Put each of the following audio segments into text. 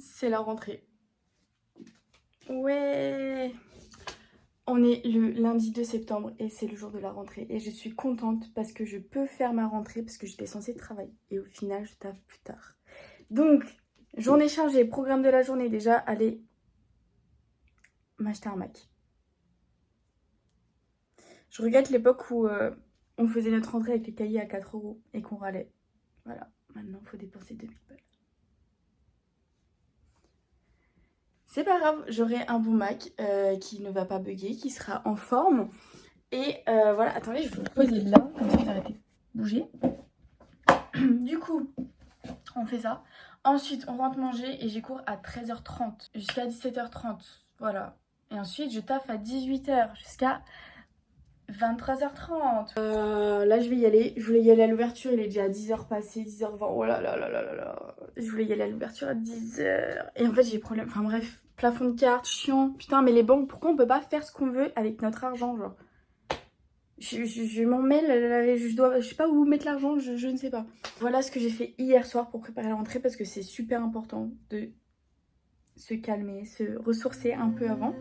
c'est la rentrée. Ouais. On est le lundi 2 septembre et c'est le jour de la rentrée. Et je suis contente parce que je peux faire ma rentrée parce que j'étais censée travailler. Et au final, je taffe plus tard. Donc, journée chargée, programme de la journée déjà, aller m'acheter un Mac. Je regrette l'époque où on faisait notre rentrée avec les cahiers à 4 € et qu'on râlait. Voilà, maintenant il faut dépenser 2000 balles. C'est pas grave, j'aurai un bon Mac qui ne va pas bugger, qui sera en forme. Et voilà, attendez, je vais vous poser là, comme ça vous arrêtez de bouger. Du coup, on fait ça. Ensuite, on rentre manger et j'ai cours à 13h30 jusqu'à 17h30. Voilà. Et ensuite, je taffe à 18h jusqu'à 23h30. Là, je vais y aller. Je voulais y aller à l'ouverture. Il est déjà 10h passé, 10h20. Oh là là là là là là. Je voulais y aller à l'ouverture à 10h. Et en fait, j'ai des problèmes. Enfin bref, plafond de carte, chiant. Putain, mais les banques, pourquoi on peut pas faire ce qu'on veut avec notre argent, genre? Je m'en mêle, je sais pas où mettre l'argent, je ne sais pas. Voilà ce que j'ai fait hier soir pour préparer la rentrée parce que c'est super important de se calmer, se ressourcer un peu avant.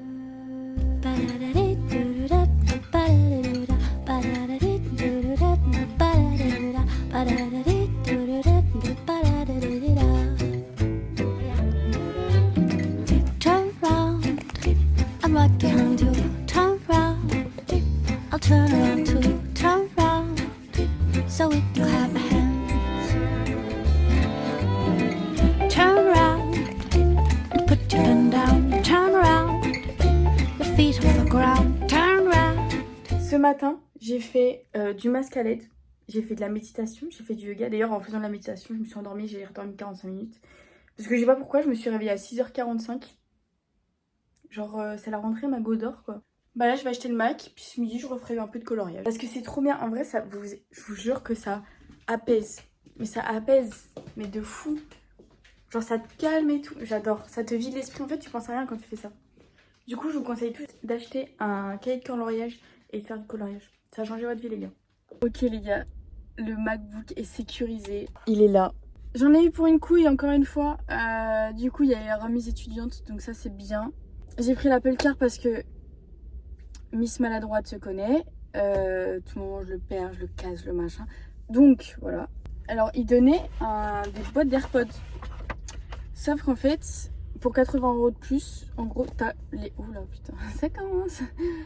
Ce matin, j'ai fait du masque à lait, j'ai fait de la méditation, j'ai fait du yoga. D'ailleurs, en faisant de la méditation, je me suis endormie, j'ai redormi 45 minutes. Parce que je sais pas pourquoi, je me suis réveillée à 6h45. Genre, c'est la rentrée, ma go d'or, quoi. Bah là, je vais acheter le Mac, puis ce midi, je referai un peu de coloriage. Parce que c'est trop bien. En vrai, je vous jure que ça apaise. Mais ça apaise, mais de fou. Genre, ça te calme et tout. J'adore. Ça te vide l'esprit. En fait, tu penses à rien quand tu fais ça. Du coup, je vous conseille tous d'acheter un cahier de coloriage et de faire du coloriage. Ça a changé votre vie, les gars. Ok, les gars, le MacBook est sécurisé. Il est là. J'en ai eu pour une couille, encore une fois. Du coup, il y a la remise étudiante, donc ça, c'est bien. J'ai pris l'Apple Car parce que Miss Maladroite se connaît. Tout moment, je le perds, je le casse, le machin. Donc, voilà. Alors, il donnait des boîtes d'AirPods. Sauf qu'en fait, pour 80 € de plus, en gros, t'as les... Oula, putain, ça commence.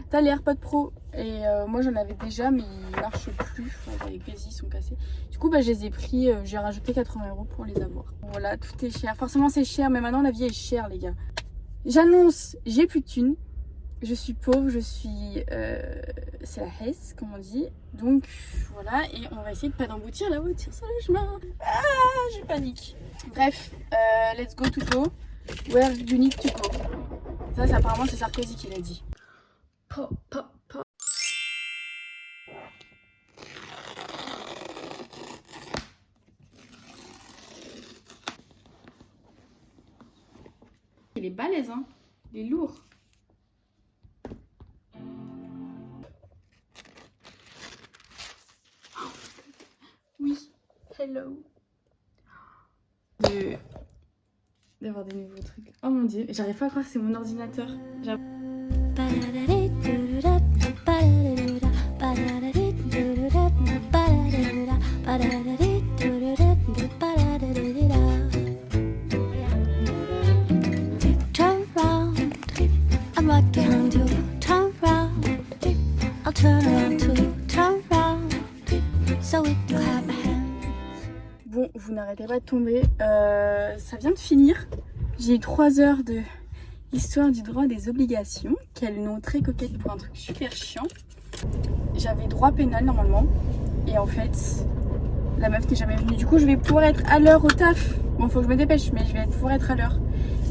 T'as les AirPods Pro. Et moi, j'en avais déjà, mais ils marchent plus. Enfin, les grésilles sont cassés. Du coup, bah, je les ai pris. J'ai rajouté 80 € pour les avoir. Voilà, tout est cher. Forcément, c'est cher, mais maintenant, la vie est chère, les gars. J'annonce, j'ai plus de thunes. Je suis pauvre, c'est la Hesse, comme on dit. Donc, voilà. Et on va essayer de pas d'emboutir la voiture sur le chemin. Ah, je panique. Bref, let's go to go. Where you need to go. Ça apparemment, c'est Sarkozy qui l'a dit. Po, po, po. Il est balèze, hein. Il est lourd. Oui, hello. D'avoir des nouveaux trucs. Oh mon dieu, j'arrive pas à croire que c'est mon ordinateur. Bon, vous n'arrêtez pas de tomber. Ça vient de finir. J'ai eu 3 heures de histoire du droit des obligations. Quel nom très coquette pour un truc super chiant. J'avais droit pénal normalement. Et en fait, la meuf n'est jamais venue. Du coup, je vais pouvoir être à l'heure au taf. Bon, faut que je me dépêche, mais je vais pouvoir être à l'heure.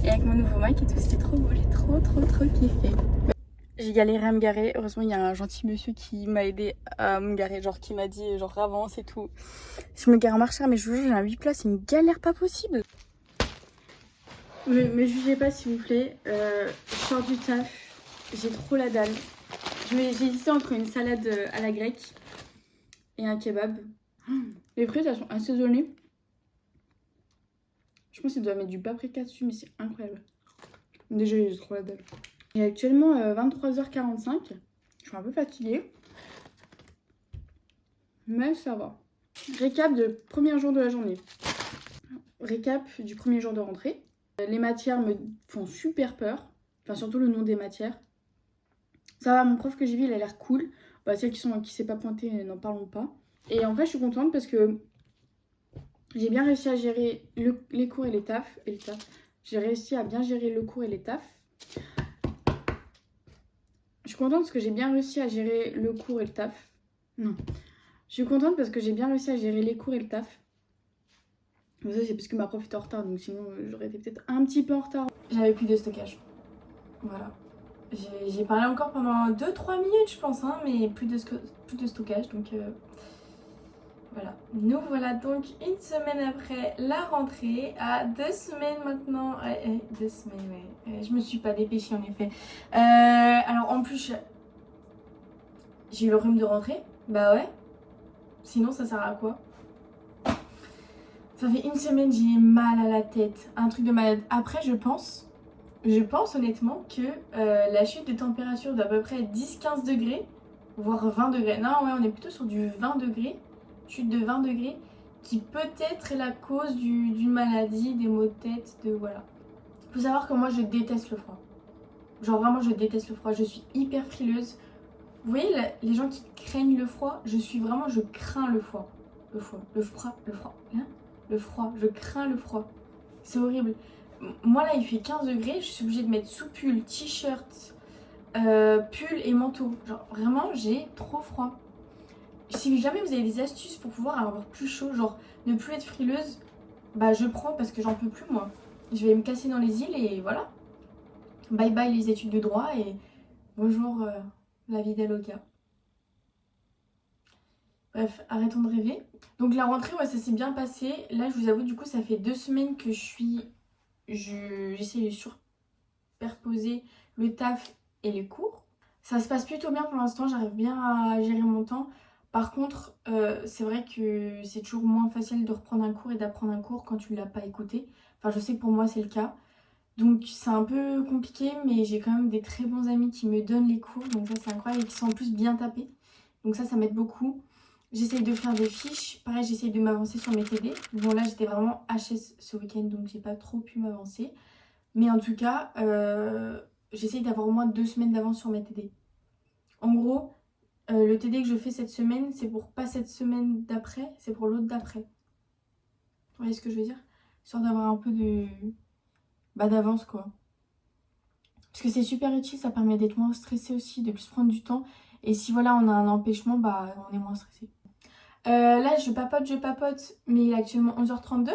Et avec mon nouveau Mac et tout, c'était trop beau. J'ai trop kiffé. J'ai galéré à me garer. Heureusement, il y a un gentil monsieur qui m'a aidé à me garer. Genre, qui m'a dit, genre, avance et tout. Je me gare en marche, mais je vous jure, j'ai un 8 places. C'est une galère pas possible. Me jugez pas, s'il vous plaît. Je sors du taf. J'ai trop la dalle. J'ai hésité entre une salade à la grecque et un kebab. Les frites, elles sont assaisonnées. Je pense qu'il doit mettre du paprika dessus, mais c'est incroyable. Déjà, j'ai trop la dalle. Il est actuellement 23h45. Je suis un peu fatiguée. Mais ça va. Récap du premier jour de la journée. Récap du premier jour de rentrée. Les matières me font super peur. Enfin, surtout le nom des matières. Ça va, mon prof que j'ai vu, il a l'air cool. Bah, celle qui s'est pas pointée, n'en parlons pas. Et en vrai, je suis contente parce que j'ai bien réussi à gérer les cours et les tafs. J'ai réussi à bien gérer le cours et les tafs. Je suis contente parce que j'ai bien réussi à gérer le cours et le taf. Non. Je suis contente parce que j'ai bien réussi à gérer les cours et le taf. Mais ça, c'est parce que ma prof était en retard, donc sinon j'aurais été peut-être un petit peu en retard. J'avais plus de stockage. Voilà. J'ai parlé encore pendant 2-3 minutes, je pense, hein, mais plus de stockage, donc voilà. Nous voilà donc une semaine après la rentrée, à 2 semaines maintenant. 2 semaines, ouais. Je me suis pas dépêchée en effet. Alors en plus, j'ai eu le rhume de rentrée. Bah ouais. Sinon, ça sert à quoi? Ça fait une semaine, j'ai mal à la tête. Un truc de malade. Après, je pense honnêtement que la chute de température d'à peu près 10-15 degrés, voire 20 degrés. Non, ouais, on est plutôt sur du 20 degrés. Chute de 20 degrés, qui peut-être est la cause d'une maladie, des maux de tête, de voilà. Faut savoir que moi, je déteste le froid. Genre vraiment, je déteste le froid. Je suis hyper frileuse. Vous voyez, les gens qui craignent le froid, je crains le froid. Le froid, je crains le froid. C'est horrible. Moi là, il fait 15 degrés, je suis obligée de mettre sous-pull, t-shirt, pull et manteau. Genre vraiment, j'ai trop froid. Si jamais vous avez des astuces pour pouvoir avoir plus chaud, genre ne plus être frileuse, bah je prends parce que j'en peux plus moi. Je vais me casser dans les îles et voilà. Bye bye les études de droit et bonjour la vie d'Aloca. Bref, arrêtons de rêver. Donc la rentrée, ouais, ça s'est bien passé. Là, je vous avoue, du coup, ça fait 2 semaines que j'essaie de superposer le taf et les cours. Ça se passe plutôt bien pour l'instant, j'arrive bien à gérer mon temps. Par contre, c'est vrai que c'est toujours moins facile de reprendre un cours et d'apprendre un cours quand tu ne l'as pas écouté. Enfin, je sais que pour moi, c'est le cas. Donc c'est un peu compliqué, mais j'ai quand même des très bons amis qui me donnent les cours. Donc ça, c'est incroyable et qui sont en plus bien tapés. Donc ça m'aide beaucoup. J'essaye de faire des fiches. Pareil, j'essaye de m'avancer sur mes TD. Bon, là, j'étais vraiment HS ce week-end, donc j'ai pas trop pu m'avancer. Mais en tout cas, j'essaye d'avoir au moins 2 semaines d'avance sur mes TD. En gros, le TD que je fais cette semaine, c'est pour pas cette semaine d'après, c'est pour l'autre d'après. Vous voyez ce que je veux dire? Histoire d'avoir un peu d'avance, quoi. Parce que c'est super utile, ça permet d'être moins stressé aussi, de plus prendre du temps. Et si voilà, on a un empêchement, bah on est moins stressé. Là, je papote, mais il est actuellement 11h32.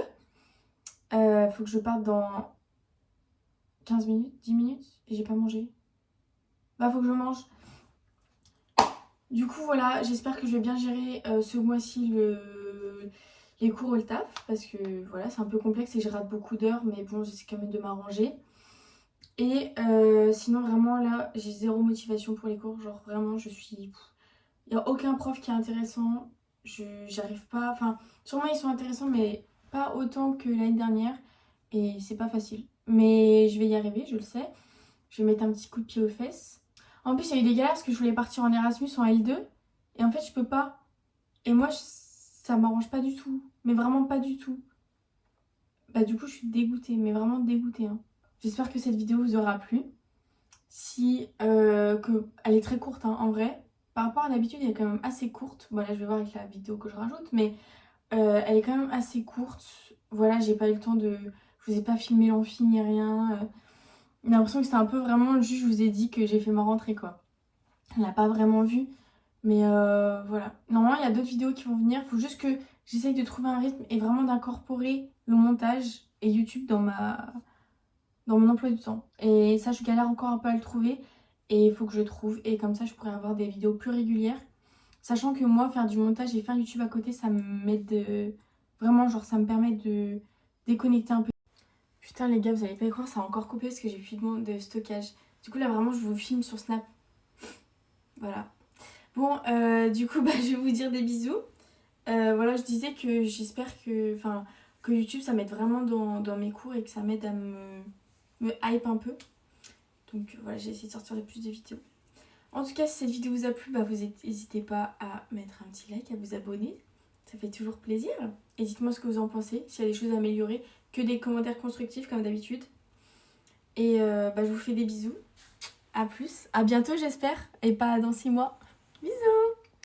Faut que je parte dans 15 minutes, 10 minutes, et j'ai pas mangé. Bah, faut que je mange. Du coup, voilà, j'espère que je vais bien gérer ce mois-ci les cours et le taf. Parce que voilà, c'est un peu complexe et je rate beaucoup d'heures, mais bon, j'essaie quand même de m'arranger. Et sinon, vraiment, là, j'ai zéro motivation pour les cours. Genre, vraiment, je suis... Il n'y a aucun prof qui est intéressant. J'arrive pas... Enfin, sûrement, ils sont intéressants, mais pas autant que l'année dernière. Et c'est pas facile. Mais je vais y arriver, je le sais. Je vais mettre un petit coup de pied aux fesses. En plus, il y a eu des galères parce que je voulais partir en Erasmus en L2. Et en fait, je peux pas. Et moi, ça m'arrange pas du tout. Mais vraiment pas du tout. Bah, du coup, je suis dégoûtée. Mais vraiment dégoûtée, hein. J'espère que cette vidéo vous aura plu. Si elle est très courte, hein, en vrai. Par rapport à d'habitude, elle est quand même assez courte. Voilà, je vais voir avec la vidéo que je rajoute. Mais elle est quand même assez courte. Voilà, j'ai pas eu le temps de... Je vous ai pas filmé l'amphi ni rien. J'ai l'impression que c'était un peu vraiment... Juste, je vous ai dit que j'ai fait ma rentrée, quoi. Elle l'a pas vraiment vu. Mais voilà. Normalement, il y a d'autres vidéos qui vont venir. Il faut juste que j'essaye de trouver un rythme et vraiment d'incorporer le montage et YouTube dans mon emploi du temps. Et ça, je galère encore un peu à le trouver. Et il faut que je trouve. Et comme ça, je pourrais avoir des vidéos plus régulières. Sachant que moi, faire du montage et faire YouTube à côté, ça m'aide vraiment, genre, ça me permet de déconnecter un peu. Putain, les gars, vous allez pas y croire, ça a encore coupé parce que j'ai plus de stockage. Du coup, là, vraiment, je vous filme sur Snap. Voilà. Bon, du coup, bah, je vais vous dire des bisous. Voilà, je disais que j'espère que que YouTube ça m'aide vraiment dans mes cours et que ça m'aide à me hype un peu. Donc voilà, j'ai essayé de sortir le plus de vidéos. En tout cas, si cette vidéo vous a plu, vous n'hésitez pas à mettre un petit like, à vous abonner. Ça fait toujours plaisir. Et dites-moi ce que vous en pensez, s'il y a des choses à améliorer, que des commentaires constructifs comme d'habitude. Et je vous fais des bisous. À plus, à bientôt j'espère, et pas dans 6 mois. Bisous.